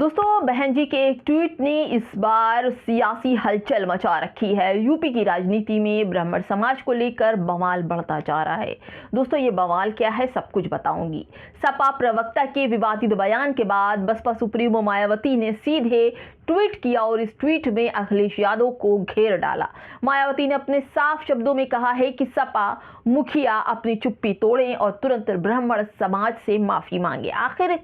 दोस्तों, बहन जी के एक ट्वीट ने इस बार सियासी हलचल मचा रखी है। यूपी की राजनीति में ब्राह्मण समाज को लेकर बवाल बढ़ता जा रहा है। दोस्तों, ये बवाल क्या है, सब कुछ बताऊंगी। सपा प्रवक्ता के विवादित बयान के बाद बसपा सुप्रीमो मायावती ने सीधे ट्वीट किया और इस ट्वीट में अखिलेश यादव को घेर डाला। मायावती ने अपने साफ शब्दों में कहा है कि सपा मुखिया अपनी चुप्पी तोड़ें और तुरंत ब्राह्मण समाज से माफी मांगे। आखिर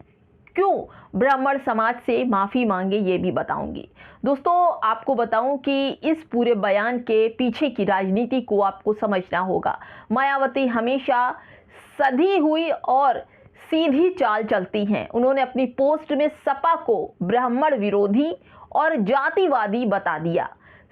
क्यों ब्राह्मण समाज से माफी मांगे, ये भी बताऊंगी। दोस्तों, आपको बताऊं कि इस पूरे बयान के पीछे की राजनीति को आपको समझना होगा। मायावती हमेशा सधी हुई और सीधी चाल चलती हैं। उन्होंने अपनी पोस्ट में सपा को ब्राह्मण विरोधी और जातिवादी बता दिया।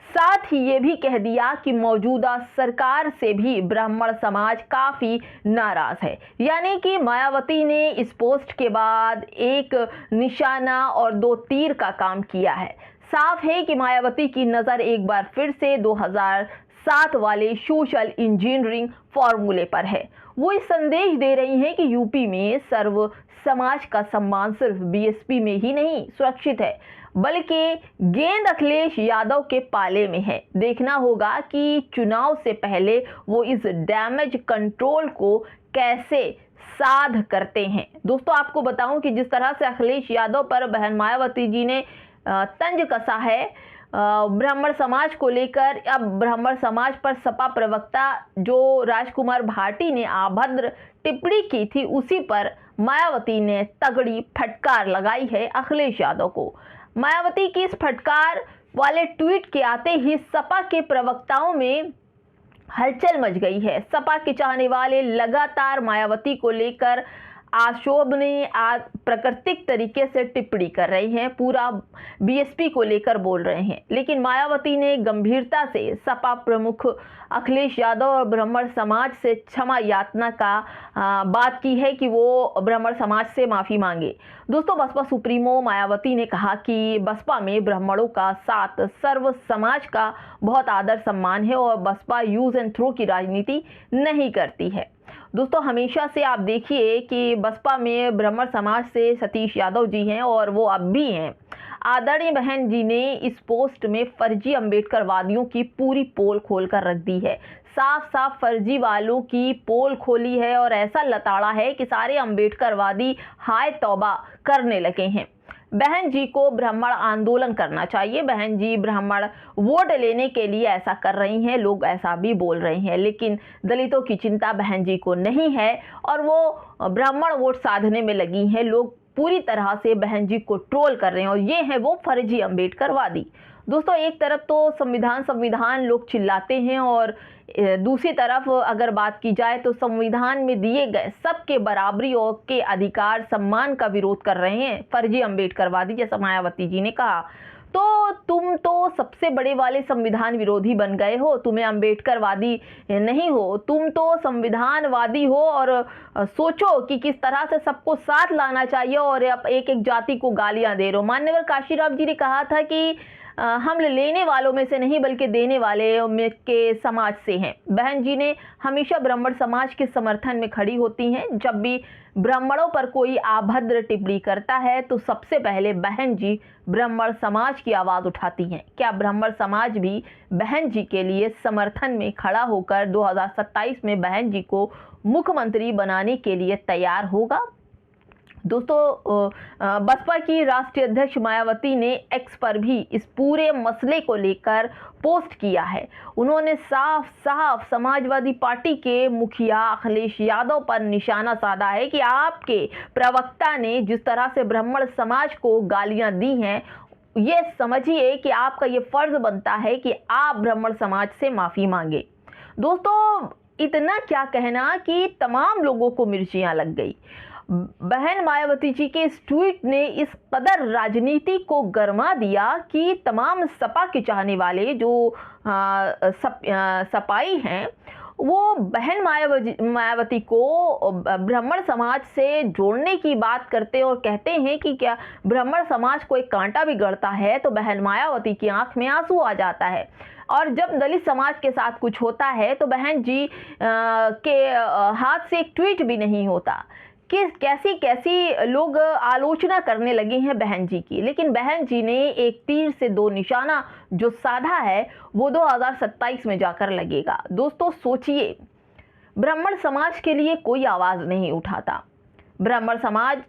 साथ ही ये भी कह दिया कि मौजूदा सरकार से भी ब्राह्मण समाज काफी नाराज है। यानी कि मायावती ने इस पोस्ट के बाद एक निशाना और दो तीर का काम किया है। साफ है कि मायावती की नजर एक बार फिर से 2007 वाले सोशल इंजीनियरिंग फॉर्मूले पर है। वो इस संदेश दे रही हैं कि यूपी में सर्व समाज का सम्मान सिर्फ बीएसपी में ही नहीं सुरक्षित है, बल्कि गेंद अखिलेश यादव के पाले में है। देखना होगा कि चुनाव से पहले वो इस डैमेज कंट्रोल को कैसे साध करते हैं। दोस्तों, आपको बताऊं कि जिस तरह से अखिलेश यादव पर बहन मायावती जी ने तंज कसा है ब्राह्मण समाज को लेकर, अब ब्राह्मण समाज पर सपा प्रवक्ता जो राजकुमार भाटी ने अभद्र टिप्पणी की थी, उसी पर मायावती ने तगड़ी फटकार लगाई है अखिलेश यादव को। मायावती की इस फटकार वाले ट्वीट के आते ही सपा के प्रवक्ताओं में हलचल मच गई है। सपा के चाहने वाले लगातार मायावती को लेकर अशोभनीय प्राकृतिक तरीके से टिप्पणी कर रहे हैं, पूरा बीएसपी को लेकर बोल रहे हैं। लेकिन मायावती ने गंभीरता से सपा प्रमुख अखिलेश यादव और ब्राह्मण समाज से क्षमा याचना का बात की है कि वो ब्राह्मण समाज से माफी मांगे। दोस्तों, बसपा सुप्रीमो मायावती ने कहा कि बसपा में ब्राह्मणों का साथ सर्व समाज का बहुत आदर सम्मान है और बसपा यूज एंड थ्रो की राजनीति नहीं करती है। दोस्तों, हमेशा से आप देखिए कि बसपा में ब्राह्मण समाज से सतीश यादव जी हैं और वो अब भी हैं। आदरणीय बहन जी ने इस पोस्ट में फर्जी अम्बेडकरवादियों की पूरी पोल खोल कर रख दी है। साफ साफ फर्जी वालों की पोल खोली है और ऐसा लताड़ा है कि सारे अम्बेडकरवादी हाय तौबा करने लगे हैं। बहन जी को ब्राह्मण आंदोलन करना चाहिए। बहन जी ब्राह्मण वोट लेने के लिए ऐसा कर रही हैं, लोग ऐसा भी बोल रहे हैं, लेकिन दलितों की चिंता बहन जी को नहीं है और वो ब्राह्मण वोट साधने में लगी हैं। लोग पूरी तरह से बहन जी को ट्रोल कर रहे हैं और ये है वो फर्जी अम्बेडकरवादी। दोस्तों, एक तरफ तो संविधान लोग चिल्लाते हैं और दूसरी तरफ अगर बात की जाए तो संविधान में दिए गए सबके बराबरी और के अधिकार सम्मान का विरोध कर रहे हैं फर्जी अम्बेडकरवादी, जैसा मायावती जी ने कहा। तो तुम तो सबसे बड़े वाले संविधान विरोधी बन गए हो, तुम्हें अम्बेडकरवादी नहीं हो, तुम तो संविधानवादी हो और सोचो कि किस तरह से सबको साथ लाना चाहिए और अब एक एक जाति को गालियां दे रहे हो। मान्यवर काशीराम जी ने कहा था कि हम लेने वालों में से नहीं बल्कि देने वाले में के समाज से हैं। बहन जी ने हमेशा ब्राह्मण समाज के समर्थन में खड़ी होती हैं। जब भी ब्राह्मणों पर कोई अभद्र टिप्पणी करता है तो सबसे पहले बहन जी ब्राह्मण समाज की आवाज उठाती हैं। क्या ब्राह्मण समाज भी बहन जी के लिए समर्थन में खड़ा होकर 2027 में बहन जी को मुख्यमंत्री बनाने के लिए तैयार होगा? दोस्तों, बसपा की राष्ट्रीय अध्यक्ष मायावती ने एक्स पर भी इस पूरे मसले को लेकर पोस्ट किया है। उन्होंने साफ साफ समाजवादी पार्टी के मुखिया अखिलेश यादव पर निशाना साधा है कि आपके प्रवक्ता ने जिस तरह से ब्राह्मण समाज को गालियां दी हैं, ये समझिए कि आपका ये फर्ज बनता है कि आप ब्राह्मण समाज से माफी मांगे। दोस्तों, इतना क्या कहना कि तमाम लोगों को मिर्चियां लग गई। बहन मायावती जी के इस ट्वीट ने इस कदर राजनीति को गरमा दिया कि तमाम सपा के चाहने वाले जो सपाई हैं, वो बहन मायावती को ब्राह्मण समाज से जोड़ने की बात करते और कहते हैं कि क्या ब्राह्मण समाज को एक कांटा भी गड़ता है तो बहन मायावती की आंख में आंसू आ जाता है, और जब दलित समाज के साथ कुछ होता है तो बहन जी के हाथ से एक ट्वीट भी नहीं होता। कि कैसी कैसी लोग आलोचना करने लगे हैं बहन जी की, लेकिन बहन जी ने एक तीर से दो निशाना जो साधा है वो 2027 में जाकर लगेगा। दोस्तों सोचिए, ब्राह्मण समाज के लिए कोई आवाज नहीं उठाता, ब्राह्मण समाज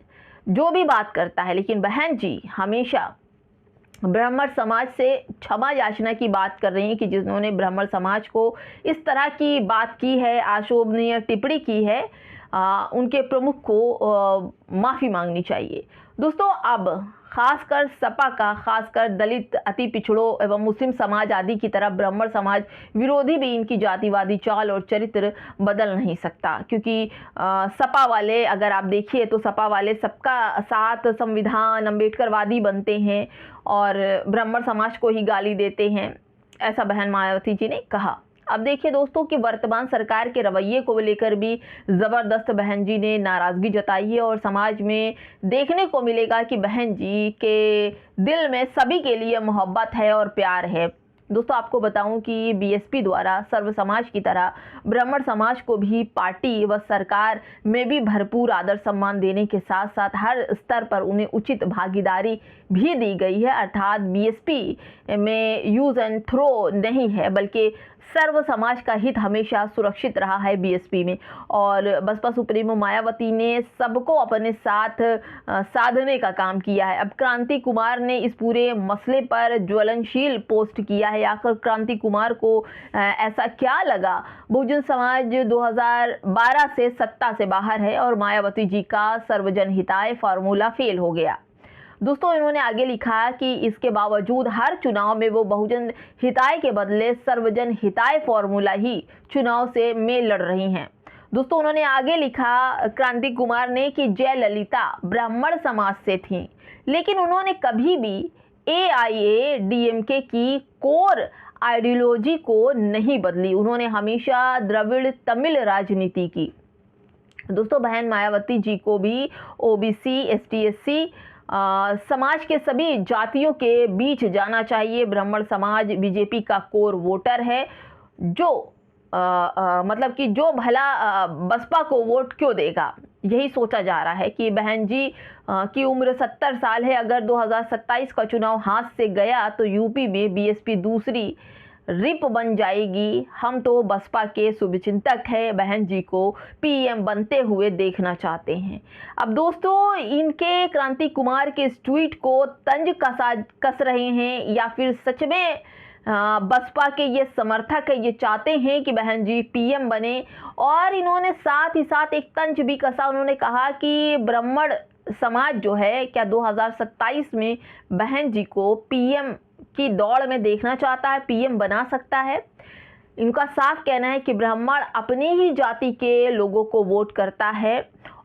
जो भी बात करता है, लेकिन बहन जी हमेशा ब्राह्मण समाज से क्षमा याचना की बात कर रही हैं कि जिन्होंने ब्राह्मण समाज को इस तरह की बात की है, अशोभनीय टिप्पणी की है, उनके प्रमुख को माफ़ी मांगनी चाहिए। दोस्तों अब खासकर सपा का, खासकर दलित, अति पिछड़ों एवं मुस्लिम समाज आदि की तरह ब्राह्मण समाज विरोधी भी इनकी जातिवादी चाल और चरित्र बदल नहीं सकता, क्योंकि सपा वाले अगर आप देखिए तो सपा वाले सबका साथ संविधान अम्बेडकरवादी बनते हैं और ब्राह्मण समाज को ही गाली देते हैं, ऐसा बहन मायावती जी ने कहा। अब देखिए दोस्तों कि वर्तमान सरकार के रवैये को लेकर भी ज़बरदस्त बहन जी ने नाराज़गी जताई है और समाज में देखने को मिलेगा कि बहन जी के दिल में सभी के लिए मोहब्बत है और प्यार है। दोस्तों आपको बताऊं कि बीएसपी द्वारा सर्व समाज की तरह ब्राह्मण समाज को भी पार्टी व सरकार में भी भरपूर आदर सम्मान देने के साथ साथ हर स्तर पर उन्हें उचित भागीदारी भी दी गई है। अर्थात बीएसपी में यूज एंड थ्रो नहीं है, बल्कि सर्व समाज का हित हमेशा सुरक्षित रहा है बीएसपी में। और बसपा सुप्रीमो मायावती ने सबको अपने साथ साधने का काम किया है। अब क्रांति कुमार ने इस पूरे मसले पर ज्वलनशील पोस्ट किया है। आखिर क्रांति कुमार को ऐसा क्या लगा? बहुजन समाज 2012 से सत्ता से बाहर है और मायावती जी का सर्वजन हिताय फार्मूला फेल हो गया। दोस्तों इन्होंने आगे लिखा कि इसके बावजूद हर चुनाव में वो बहुजन हिताय के बदले सर्वजन हिताय फॉर्मूला ही चुनाव से मेल लड़ रही हैं। दोस्तों उन्होंने आगे लिखा क्रांति कुमार ने कि जयललिता ब्राह्मण समाज से थी, लेकिन उन्होंने कभी भी AIADMK की कोर आइडियोलॉजी को नहीं बदली, उन्होंने हमेशा द्रविड़ तमिल राजनीति की। दोस्तों बहन मायावती जी को भी OBC ST/SC समाज के सभी जातियों के बीच जाना चाहिए। ब्राह्मण समाज बीजेपी का कोर वोटर है, जो मतलब कि जो भला बसपा को वोट क्यों देगा, यही सोचा जा रहा है कि बहन जी की उम्र 70 साल है। अगर 2027 का चुनाव हाथ से गया तो यूपी में बीएसपी दूसरी रिप बन जाएगी। हम तो बसपा के शुभचिंतक हैं, बहन जी को PM बनते हुए देखना चाहते हैं। अब दोस्तों इनके क्रांति कुमार के इस ट्वीट को तंज कस रहे हैं या फिर सच में बसपा के ये समर्थक है, ये चाहते हैं कि बहन जी PM बने। और इन्होंने साथ ही साथ एक तंज भी कसा, उन्होंने कहा कि ब्राह्मण समाज जो है क्या 2027 में बहन जी को PM की दौड़ में देखना चाहता है, PM बना सकता है। इनका साफ कहना है कि ब्राह्मण अपनी ही जाति के लोगों को वोट करता है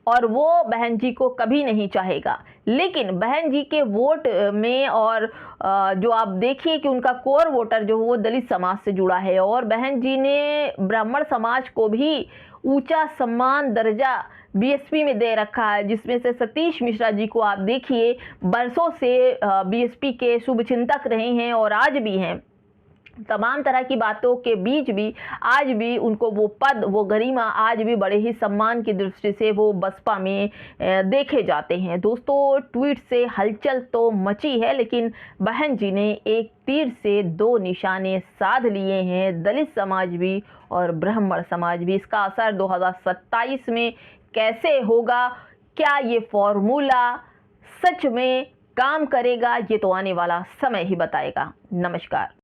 और वो बहन जी को कभी नहीं चाहेगा। लेकिन बहन जी के वोट में और जो आप देखिए कि उनका कोर वोटर जो वो दलित समाज से जुड़ा है और बहन जी ने ब्राह्मण समाज को भी ऊंचा सम्मान दर्जा बीएसपी में दे रखा है, जिसमें से सतीश मिश्रा जी को आप देखिए बरसों से बीएसपी के शुभचिंतक रहे हैं और आज भी हैं। तमाम तरह की बातों के बीच भी आज भी उनको वो पद, वो गरिमा आज भी बड़े ही सम्मान की दृष्टि से वो बसपा में देखे जाते हैं। दोस्तों ट्वीट से हलचल तो मची है, लेकिन बहन जी ने एक तीर से दो निशाने साध लिए हैं, दलित समाज भी और ब्राह्मण समाज भी। इसका असर 2027 में कैसे होगा, क्या ये फॉर्मूला सच में काम करेगा, ये तो आने वाला समय ही बताएगा। नमस्कार।